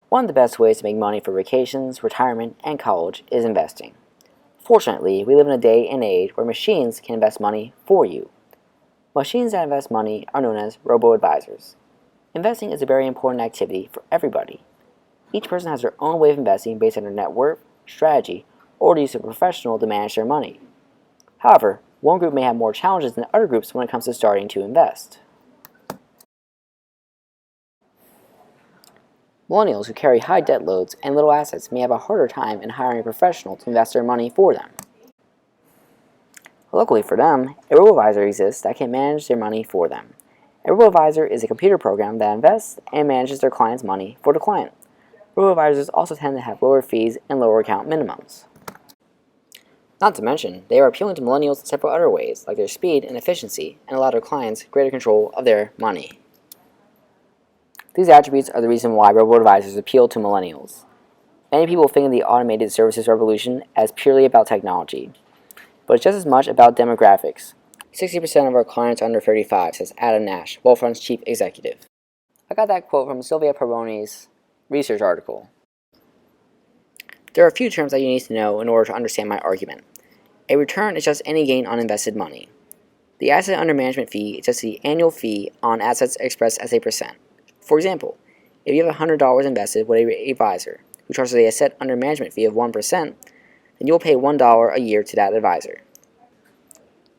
One of the best ways to make money for vacations, retirement, and college is investing. Fortunately, we live in a day and age where machines can invest money for you. Machines that invest money are known as robo-advisors. Investing is a very important activity for everybody. Each person has their own way of investing based on their net worth, strategy, or the use of a professional to manage their money. However, one group may have more challenges than other groups when it comes to starting to invest. Millennials who carry high debt loads and little assets may have a harder time in hiring a professional to invest their money for them. Luckily for them, a robo-advisor exists that can manage their money for them. A robo-advisor is a computer program that invests and manages their client's money for the client. Robo-advisors also tend to have lower fees and lower account minimums. Not to mention, they are appealing to millennials in several other ways, like their speed and efficiency, and allow their clients greater control of their money. These attributes are the reason why robo-advisors appeal to millennials. Many people think of the automated services revolution as purely about technology, but it's just as much about demographics. 60% of our clients are under 35, says Adam Nash, Wealthfront's chief executive. I got that quote from Sylvia Peroni's research article. There are a few terms that you need to know in order to understand my argument. A return is just any gain on invested money. The asset under management fee is just the annual fee on assets expressed as a percent. For example, if you have $100 invested with an advisor who charges a asset under management fee of 1%, then you will pay $1 a year to that advisor.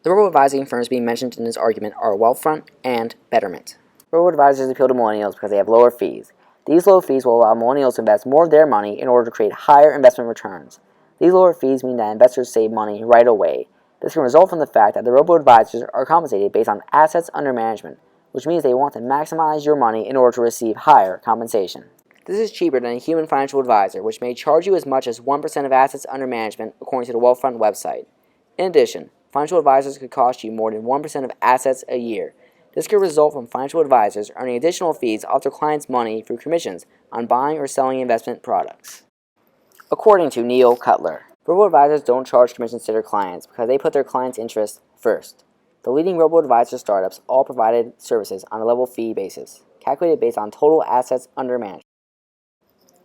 The robo-advising firms being mentioned in this argument are Wealthfront and Betterment. Robo-advisors appeal to millennials because they have lower fees. These low fees will allow millennials to invest more of their money in order to create higher investment returns. These lower fees mean that investors save money right away. This can result from the fact that the robo-advisors are compensated based on assets under management, which means they want to maximize your money in order to receive higher compensation. This is cheaper than a human financial advisor, which may charge you as much as 1% of assets under management, according to the Wealthfront website. In addition, financial advisors could cost you more than 1% of assets a year. This could result from financial advisors earning additional fees off their clients' money through commissions on buying or selling investment products. According to Neil Cutler, robo-advisors don't charge commissions to their clients because they put their clients' interests first. The leading robo-advisor startups all provided services on a level fee basis, calculated based on total assets under management.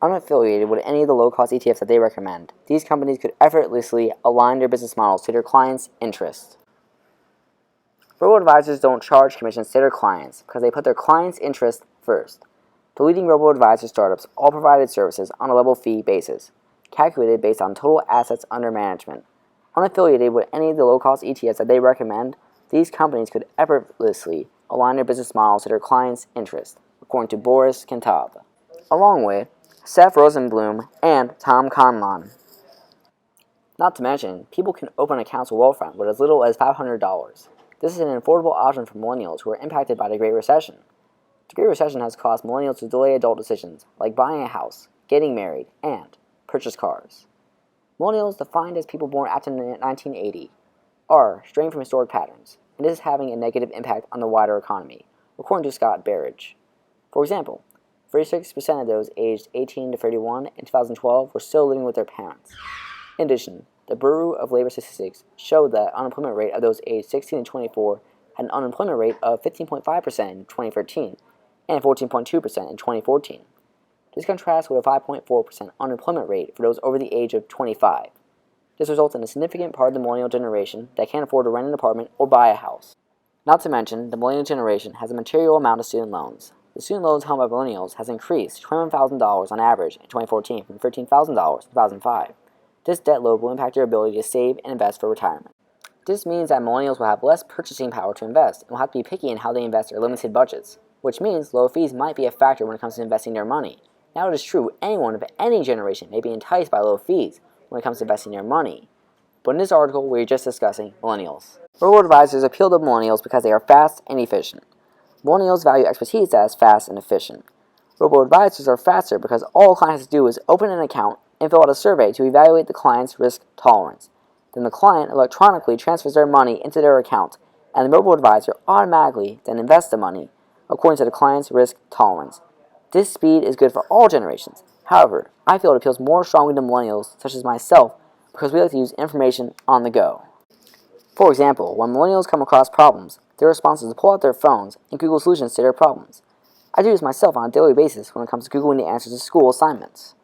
Unaffiliated with any of the low-cost ETFs that they recommend, these companies could effortlessly align their business models to their clients' interests. Robo-advisors don't charge commissions to their clients because they put their clients' interests first. The leading robo-advisor startups all provided services on a level fee basis, calculated based on total assets under management. Unaffiliated with any of the low-cost ETFs that they recommend, these companies could effortlessly align their business models to their clients' interests, according to Boris Kantab, along with Seth Rosenblum and Tom Conlon. Not to mention, people can open accounts with Wealthfront with as little as $500. This is an affordable option for millennials who are impacted by the Great Recession. The Great Recession has caused millennials to delay adult decisions like buying a house, getting married, and purchase cars. Millennials, defined as people born after 1980, are straying from historic patterns, and this is having a negative impact on the wider economy, according to Scott Barrage. For example, 36% of those aged 18 to 31 in 2012 were still living with their parents. In addition, the Bureau of Labor Statistics showed that the unemployment rate of those aged 16 to 24 had an unemployment rate of 15.5% in 2013 and 14.2% in 2014. This contrasts with a 5.4% unemployment rate for those over the age of 25. This results in a significant part of the millennial generation that can't afford to rent an apartment or buy a house. Not to mention, the millennial generation has a material amount of student loans. The student loans held by millennials has increased $21,000 on average in 2014 from $13,000 in 2005. This debt load will impact their ability to save and invest for retirement. This means that millennials will have less purchasing power to invest and will have to be picky in how they invest their limited budgets, which means low fees might be a factor when it comes to investing their money. Now it is true anyone of any generation may be enticed by low fees when it comes to investing their money. But in this article, we're just discussing millennials. Robo-advisors appeal to millennials because they are fast and efficient. Millennials value expertise that is fast and efficient. Robo-advisors are faster because all a client has to do is open an account and fill out a survey to evaluate the client's risk tolerance. Then the client electronically transfers their money into their account, and the robo-advisor automatically then invests the money according to the client's risk tolerance. This speed is good for all generations. However, I feel it appeals more strongly to millennials, such as myself, because we like to use information on the go. For example, when millennials come across problems, their response is to pull out their phones and Google solutions to their problems. I do this myself on a daily basis when it comes to Googling the answers to school assignments.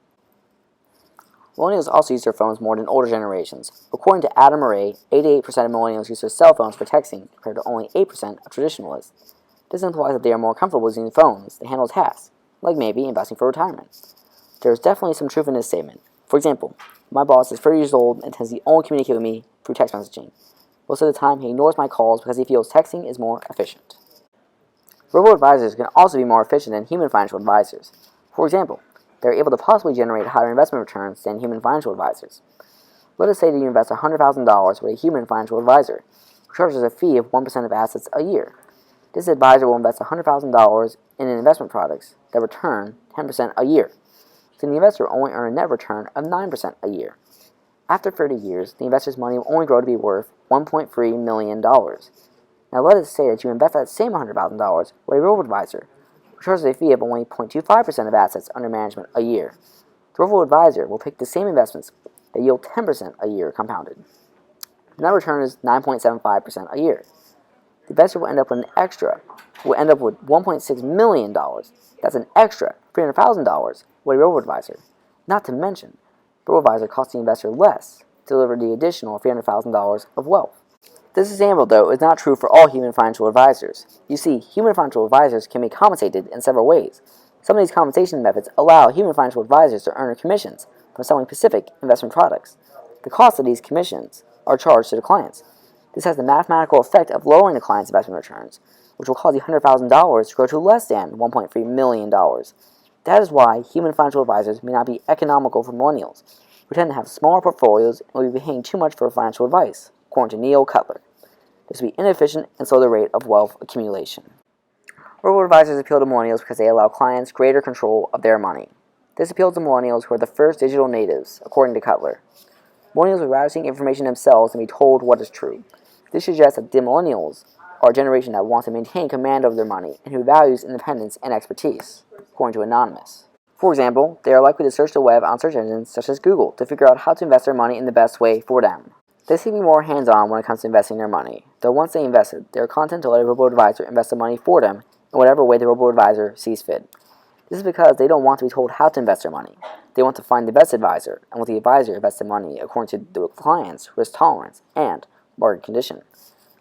Millennials also use their phones more than older generations. According to Adam Murray, 88% of millennials use their cell phones for texting compared to only 8% of traditionalists. This implies that they are more comfortable using phones to handle tasks, like maybe investing for retirement. There is definitely some truth in this statement. For example, my boss is 30 years old and tends to only communicate with me through text messaging. Most of the time, he ignores my calls because he feels texting is more efficient. Robo-advisors can also be more efficient than human financial advisors. For example, they are able to possibly generate higher investment returns than human financial advisors. Let us say that you invest $100,000 with a human financial advisor, who charges a fee of 1% of assets a year. This advisor will invest $100,000 in investment products that return 10% a year, so the investor will only earn a net return of 9% a year. After 30 years, the investor's money will only grow to be worth $1.3 million. Now let us say that you invest that same $100,000 with a robo-advisor, who charges a fee of only 0.25% of assets under management a year. The robo-advisor will pick the same investments that yield 10% a year compounded. The net return is 9.75% a year. The investor will end up with $1.6 million. That's an extra $300,000 with a robo-advisor. Not to mention, the robo-advisor costs the investor less to deliver the additional $300,000 of wealth. This example, though, is not true for all human financial advisors. You see, human financial advisors can be compensated in several ways. Some of these compensation methods allow human financial advisors to earn commissions from selling specific investment products. The cost of these commissions are charged to the clients. This has the mathematical effect of lowering the client's investment returns, which will cause the $100,000 to grow to less than $1.3 million. That is why human financial advisors may not be economical for millennials, who tend to have smaller portfolios and will be paying too much for financial advice, according to Neil Cutler. This will be inefficient and slow the rate of wealth accumulation. Robo-advisors appeal to millennials because they allow clients greater control of their money. This appeals to millennials who are the first digital natives, according to Cutler. Millennials would rather seek information themselves than be told what is true. This suggests that the millennials are a generation that wants to maintain command over their money and who values independence and expertise, according to Anonymous. For example, they are likely to search the web on search engines such as Google to figure out how to invest their money in the best way for them. They seem to be more hands-on when it comes to investing their money, though once they invested, they are content to let a robo-advisor invest the money for them in whatever way the robo-advisor sees fit. This is because they don't want to be told how to invest their money. They want to find the best advisor, and let the advisor invest the money according to the client's risk tolerance and market condition.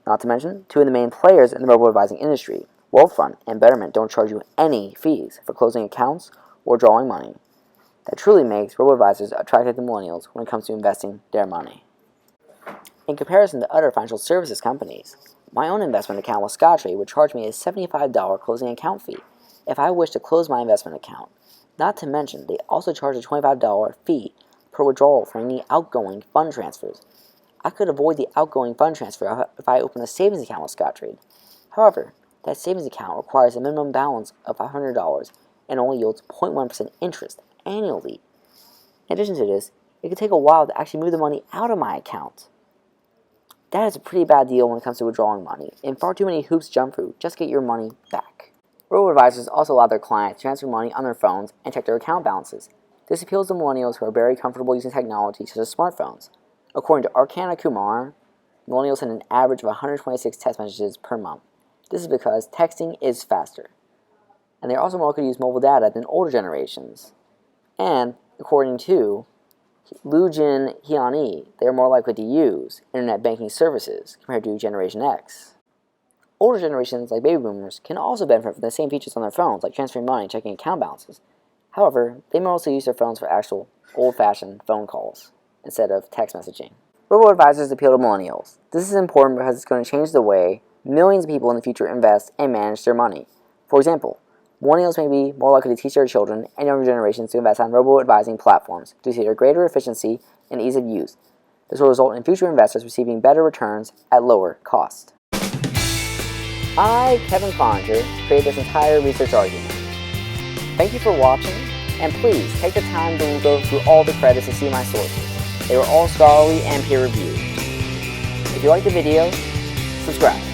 Not to mention, two of the main players in the robo-advising industry, Wealthfront and Betterment, don't charge you any fees for closing accounts or drawing money. That truly makes robo-advisors attractive to millennials when it comes to investing their money. In comparison to other financial services companies, my own investment account with Scottrade would charge me a $75 closing account fee if I wish to close my investment account. Not to mention, they also charge a $25 fee per withdrawal for any outgoing fund transfers. I could avoid the outgoing fund transfer if I open a savings account with Scottrade. However, that savings account requires a minimum balance of $500 and only yields 0.1% interest annually. In addition to this, it could take a while to actually move the money out of my account. That is a pretty bad deal when it comes to withdrawing money, and far too many hoops jump through just to get your money back. Robo-advisors also allow their clients to transfer money on their phones and check their account balances. This appeals to millennials who are very comfortable using technology such as smartphones. According to Arcana Kumar, millennials send an average of 126 text messages per month. This is because texting is faster, and they are also more likely to use mobile data than older generations. And, according to Lujin Hyani, they are more likely to use internet banking services compared to Generation X. Older generations, like baby boomers, can also benefit from the same features on their phones, like transferring money and checking account balances. However, they mostly use their phones for actual old-fashioned phone calls instead of text messaging. Robo-advisors appeal to millennials. This is important because it's going to change the way millions of people in the future invest and manage their money. For example, millennials may be more likely to teach their children and younger generations to invest on robo-advising platforms due to their greater efficiency and ease of use. This will result in future investors receiving better returns at lower cost. I, Kevin Cloninger, created this entire research argument. Thank you for watching, and please take the time to go through all the credits to see my sources. They were all scholarly and peer-reviewed. If you liked the video, subscribe.